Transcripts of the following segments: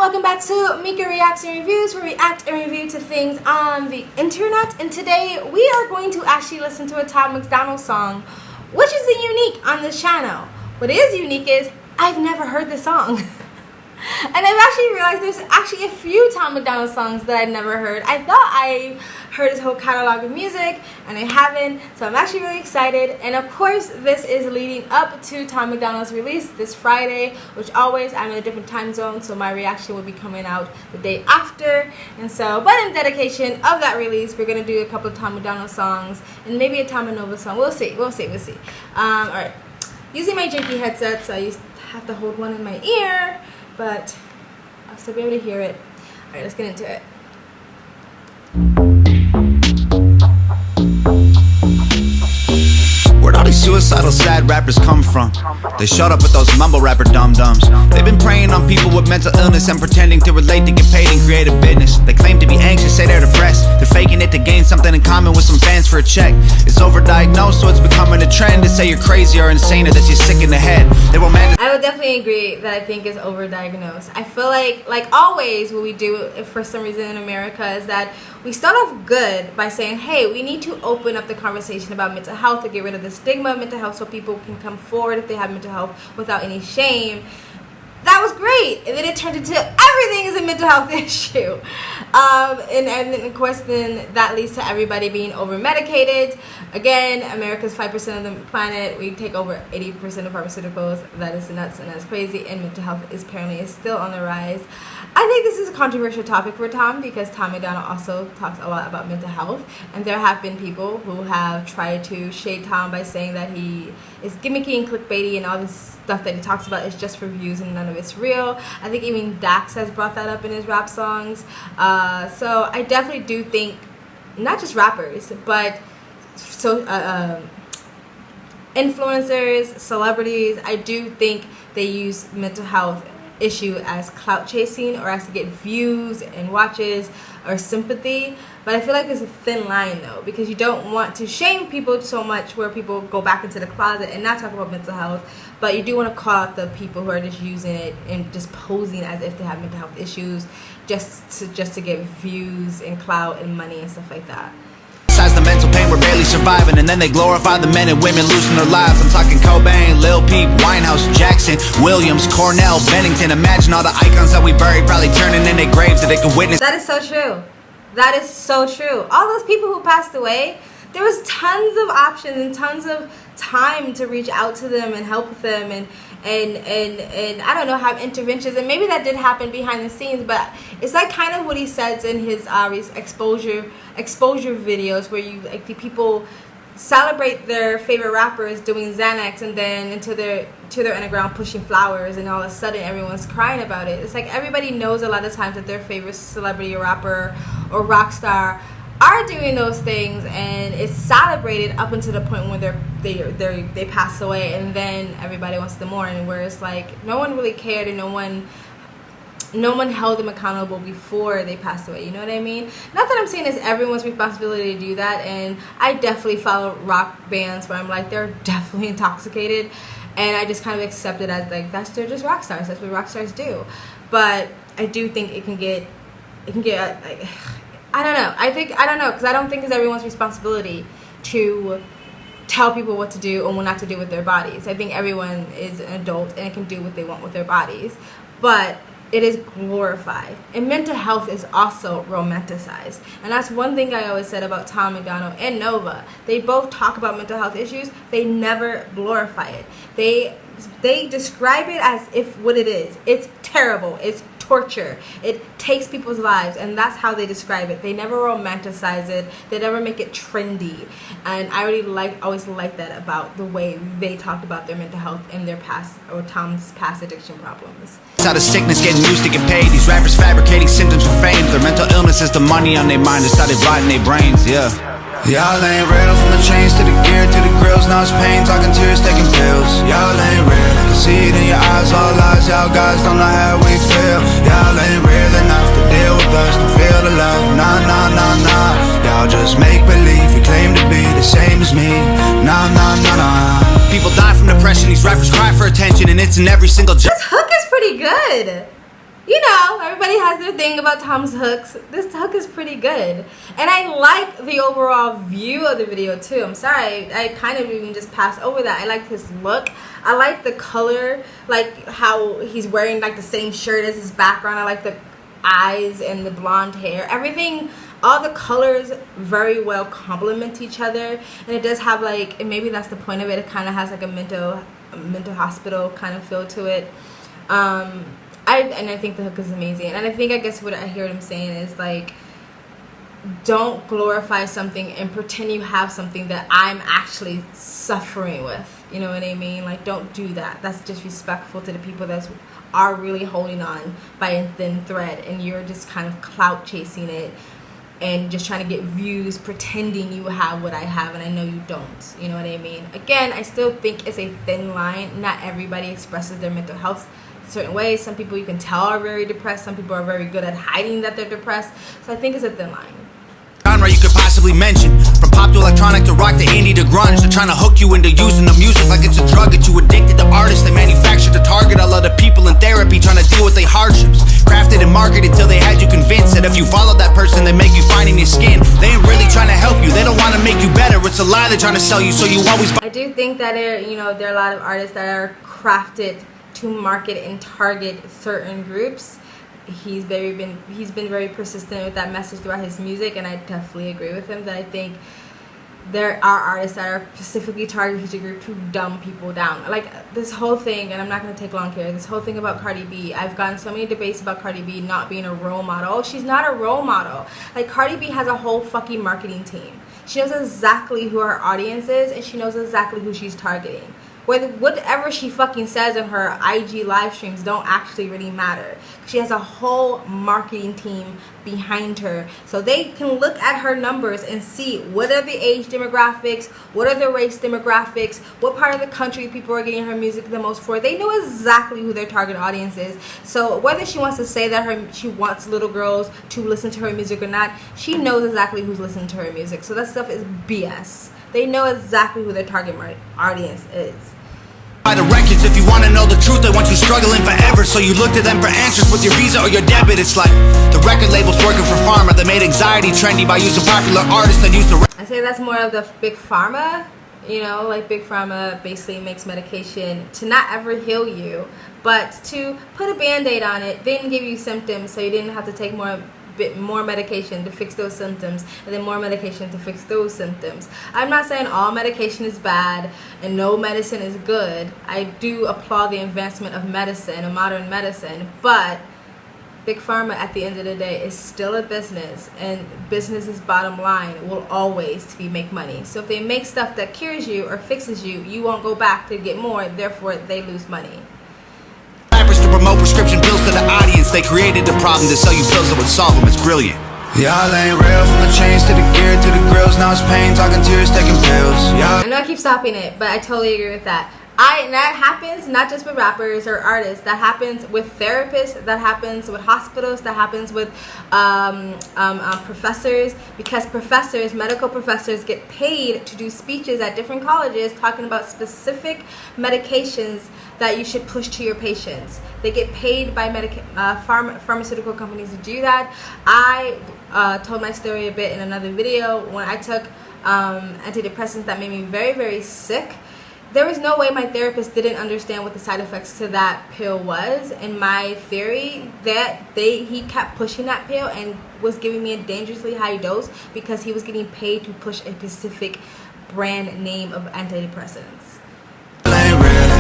welcome back to Mika Reacts and Reviews, where we react and review to things on the internet. And today we are going to actually listen to a Tom MacDonald song, which is unique on this channel. What is unique is I've never heard this song. And I've actually realized there's actually a few Tom MacDonald songs that I've never heard. I thought I heard his whole catalog of music, and I haven't, so I'm actually really excited. And of course, this is leading up to Tom MacDonald's release this Friday, which always, I'm in a different time zone, so my reaction will be coming out the day after. And so, but in dedication of that release, we're gonna do a couple of Tom MacDonald songs, and maybe a Tom and Nova song. We'll see. Alright, using my janky headset, so I have to hold one in my ear, but I'll still be able to hear it. Alright, let's get into it. Where'd all these suicidal sad rappers come from? They showed up with those mumble rapper dum-dums. They've been preying on people with mental illness and pretending to relate to get paid and create a business. They claim to be anxious, say they're depressed. They're faking it to gain something in common with some fans for a check. It's overdiagnosed, so it's becoming a trend to say you're crazy or insane or that you're sick in the head. They romanticize. I would definitely agree that I think it's overdiagnosed. I feel like always what we do for some reason in America is that we start off good by saying, hey, we need to open up the conversation about mental health to get rid of the stigma of mental health so people can come forward if they have mental health without any shame. That was great, and then it turned into everything is a mental health issue, and then of course then that leads to everybody being over medicated. Again, America's 5% of the planet. We take over 80% of pharmaceuticals. That is nuts and that's crazy, and mental health is apparently still on the rise. I think this is a controversial topic for Tom because Tom MacDonald also talks a lot about mental health, and there have been people who have tried to shade Tom by saying that he is gimmicky and clickbaity and all this stuff that he talks about is just for views and none of it's real. I think even Dax has brought that up in his rap songs. So I definitely do think not just rappers, but influencers, celebrities, I do think they use mental health issue as clout chasing or as to get views and watches or sympathy. But I feel like there's a thin line though, because you don't want to shame people so much where people go back into the closet and not talk about mental health, but you do want to call out the people who are just using it and just posing as if they have mental health issues just to get views and clout and money and stuff like that. The mental pain we're barely surviving, and then they glorify the men and women losing their lives. I'm talking Cobain, Lil Peep, Winehouse, Jackson, Williams, Cornell, Bennington. Imagine all the icons that we buried probably turning in their graves that they could witness. That is so true. That is so true. All those people who passed away, there was tons of options and tons of time to reach out to them and help them and I don't know, have interventions, and maybe that did happen behind the scenes, but it's like kind of what he says in his exposure videos, where you like the people celebrate their favorite rappers doing Xanax and then until they're underground pushing flowers, and all of a sudden everyone's crying about it. It's like everybody knows a lot of times that their favorite celebrity or rapper or rock star are doing those things, and it's celebrated up until the point when they pass away, and then everybody wants to mourn, where it's like no one really cared and no one held them accountable before they passed away. You know what I mean? Not that I'm saying it's everyone's responsibility to do that, and I definitely follow rock bands where I'm like, they're definitely intoxicated, and I just kind of accept it as like they're just rock stars. That's what rock stars do. But I do think it can get like, I don't know, because I don't think it's everyone's responsibility to tell people what to do or what not to do with their bodies. I think everyone is an adult and can do what they want with their bodies, but it is glorified, and mental health is also romanticized. And that's one thing I always said about Tom MacDonald and Nova. They both talk about mental health issues. They never glorify it. They describe it as if what it is. It's terrible. It's torture. It takes people's lives, and that's how they describe it. They never romanticize it. They never make it trendy. And I really always like that about the way they talked about their mental health and their past, or Tom's past addiction problems. Out of sickness, getting used to get paid. These rappers fabricating symptoms for fame. Their mental illness is the money on their mind that started rotting their brains. Y'all ain't real, from the chains to the gear to the grills. Now it's pain, talking tears, taking pills. Y'all ain't real, I can see it in your eyes. All lies, y'all guys don't know how we feel. Y'all ain't real enough to deal with us, to feel the love. Nah, nah, nah, nah. Y'all just make believe, you claim to be the same as me. Nah, nah, nah, nah. People die from depression, these rappers cry for attention, and it's in every single This hook is pretty good. You you know, everybody has their thing about Tom's hooks. This hook is pretty good. And I like the overall view of the video too. I'm sorry, I kind of even just passed over that. I like his look. I like the color, like how he's wearing like the same shirt as his background. I like the eyes and the blonde hair. Everything, all the colors very well complement each other. And it does have like, and maybe that's the point of it, it kind of has like a mental hospital kind of feel to it. I think the hook is amazing. And I guess what I hear him saying is like, don't glorify something and pretend you have something that I'm actually suffering with. You know what I mean? Like, don't do that. That's disrespectful to the people that are really holding on by a thin thread, and you're just kind of clout chasing it and just trying to get views, pretending you have what I have, and I know you don't. You know what I mean? Again, I still think it's a thin line. Not everybody expresses their mental health certain ways. Some people you can tell are very depressed. Some people are very good at hiding that they're depressed. So I think it's a thin line. Genre you could possibly mention, from pop to electronic to rock to indie to grunge. They're trying to hook you into using the music like it's a drug. Get you addicted to artists they manufacture to target all other people in therapy trying to deal with their hardships. Crafted and marketed till they had you convinced that if you follow that person they make you fine in your skin. They ain't really trying to help you, they don't want to make you better. It's a lie they're trying to sell you, so you always I do think that there are a lot of artists that are crafted to market and target certain groups. He's been very persistent with that message throughout his music, and I definitely agree with him that I think there are artists that are specifically targeted to group to dumb people down. Like this whole thing, and I'm not going to take long here, this whole thing about Cardi B. I've gotten so many debates about Cardi B not being a role model. She's not a role model. Like, Cardi B has a whole fucking marketing team. She knows exactly who her audience is, and she knows exactly who she's targeting. Whatever she fucking says in her IG live streams don't actually really matter. She has a whole marketing team behind her, so they can look at her numbers and see what are the age demographics, what are the race demographics, what part of the country people are getting her music the most for. They know exactly who their target audience is. So whether she wants to say that she wants little girls to listen to her music or not, she knows exactly who's listening to her music. So that stuff is BS. They know exactly who their target audience is. Buy the records if you want to know the truth. They want you struggling forever, so you look to them for answers with your Visa or your debit. It's like the record labels working for pharma. They made anxiety trendy by using popular artists that use the I say that's more of the big pharma. You know, like big pharma basically makes medication to not ever heal you, but to put a band-aid on it, then give you symptoms so you didn't have to take more medication to fix those symptoms, and then more medication to fix those symptoms. I'm not saying all medication is bad and no medicine is good. I do applaud the advancement of medicine, of modern medicine, but big pharma at the end of the day is still a business, and business's bottom line will always be make money. So if they make stuff that cures you or fixes you, you won't go back to get more, therefore they lose money. to promote prescription pills to the audience. They created the problem to sell you pills that would solve them. It's brilliant. Y'all ain't real, from the chains to the gear to the grills. Now it's pain, talking tears, taking pills. I know I keep stopping it, but I totally agree with that. That happens not just with rappers or artists. That happens with therapists. That happens with hospitals. That happens with professors. Because medical professors get paid to do speeches at different colleges talking about specific medications that you should push to your patients. They get paid by pharmaceutical companies to do that. I told my story a bit in another video when I took antidepressants that made me very, very sick. There was no way my therapist didn't understand what the side effects to that pill was. In my theory, that he kept pushing that pill and was giving me a dangerously high dose because he was getting paid to push a specific brand name of antidepressants.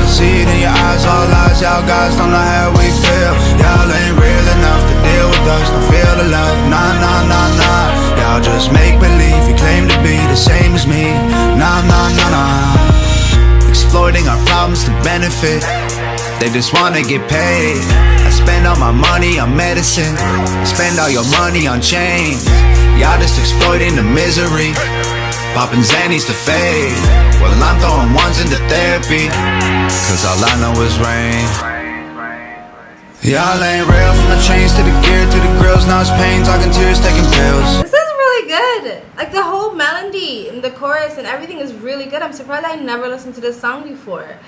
See it in your eyes, all lies, y'all guys don't know how we feel. Y'all ain't real enough to deal with us, don't feel the love, nah, nah, nah, nah. Y'all just make believe, you claim to be the same as me, nah, nah, nah, nah. Exploiting our problems to benefit, they just wanna get paid. I spend all my money on medicine, spend all your money on chains. Y'all just exploiting the misery, popping Xannies to fade. Well, I'm throwing ones into therapy, cause all I know is rain. Y'all ain't real, from the chains to the gear to the grills. Now it's pain, talking tears, taking pills. This is really good. Like the whole melody and the chorus and everything is really good. I'm surprised I never listened to this song before.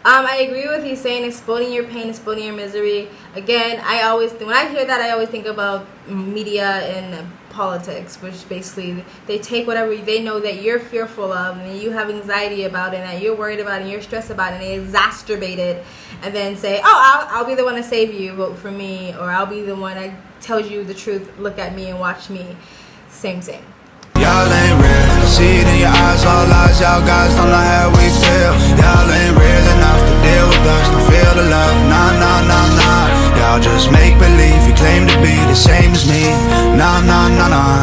I agree with you saying exploding your pain, exploding your misery. Again, when I hear that, I always think about media and politics, which basically they take whatever they know that you're fearful of and you have anxiety about it and that you're worried about it and you're stressed about it, and they exacerbate it and then say, oh, I'll be the one to save you, vote for me, or I'll be the one that tells you the truth, look at me and watch me. Same. Y'all ain't real, I see it in your eyes, all lies, y'all guys don't know how we feel. Y'all ain't real enough to deal with us, don't feel the love, nah. Y'all just make believe, you claim to be the same as me, nah.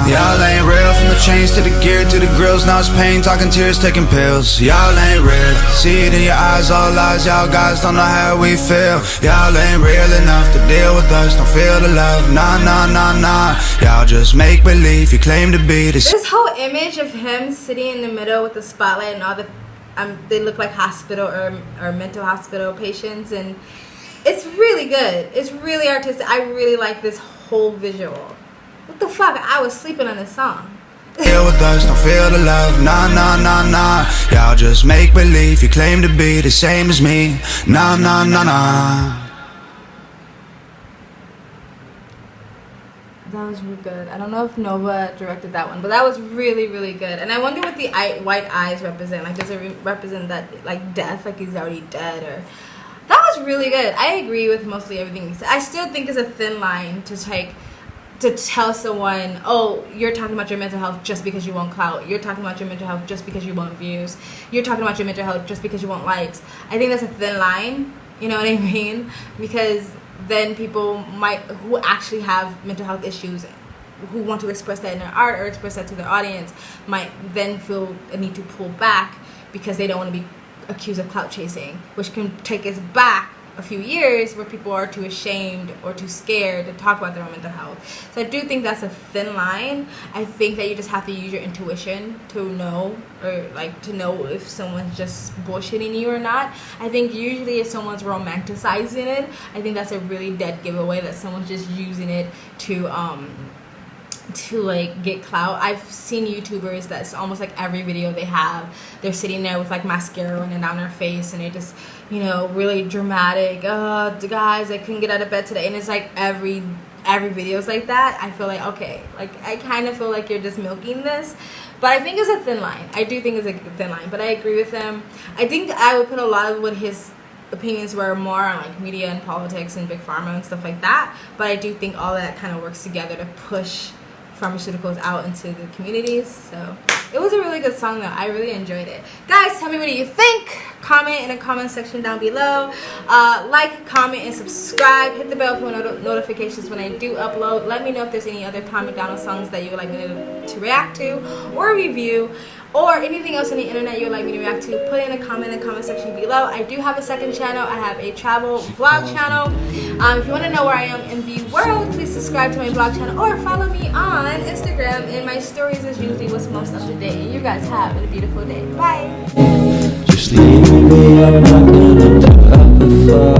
Y'all ain't real, from the chains to the gear to the grills, now it's pain, talking tears, taking pills. Y'all ain't real, I see it in your eyes, all lies, y'all guys don't know how we feel. Y'all ain't real enough to deal with us, don't feel the love, nah. Y'all just make believe, you claim to be the same. This whole image of him sitting in the middle with the spotlight and all the they look like hospital or mental hospital patients, and it's really good. It's really artistic. I really like this whole visual. What the fuck? I was sleeping on this song. Deal with us, don't feel the love, nah. Y'all just make believe, you claim to be the same as me, nah. That was really good. I don't know if Nova directed that one, but that was really, really good. And I wonder what the white eyes represent. Like, does it represent that, like, death, like he's already dead, or... That was really good. I agree with mostly everything he said. I still think it's a thin line to tell someone, oh, you're talking about your mental health just because you want clout. You're talking about your mental health just because you want views. You're talking about your mental health just because you want likes. I think that's a thin line, you know what I mean? Because then people who actually have mental health issues, who want to express that in their art or express that to their audience, might then feel a need to pull back because they don't want to be accused of clout chasing, which can take us back a few years where people are too ashamed or too scared to talk about their own mental health. So I do think that's a thin line. I think that you just have to use your intuition to know, or like to know if someone's just bullshitting you or not. I think usually if someone's romanticizing it, I think that's a really dead giveaway that someone's just using it to like get clout. I've seen YouTubers that's almost like every video they have, they're sitting there with like mascara running down their face and they're just, you know, really dramatic. Oh, guys, I couldn't get out of bed today. And it's like every video's like that. I feel like, okay, like I kind of feel like you're just milking this. But I think it's a thin line. I do think it's a thin line, but I agree with him. I think I would put a lot of what his opinions were more on like media and politics and big pharma and stuff like that. But I do think all that kind of works together to push pharmaceuticals out into the communities. So it was a really good song though. I really enjoyed it. Guys, tell me what do you think. Comment in the comment section down below. Like, comment, and subscribe. Hit the bell for notifications when I do upload. Let me know if there's any other Tom MacDonald songs that you would like me to react to or review, or anything else on the internet you would like me to react to. Put it in a comment in the comment section below. I do have a second channel. I have a travel vlog channel. If you want to know where I am in the world, please subscribe to my vlog channel or follow me on Instagram, and my stories is usually what's most up to date. You guys have a beautiful day. Bye. Just leave me, I'm not gonna do that before.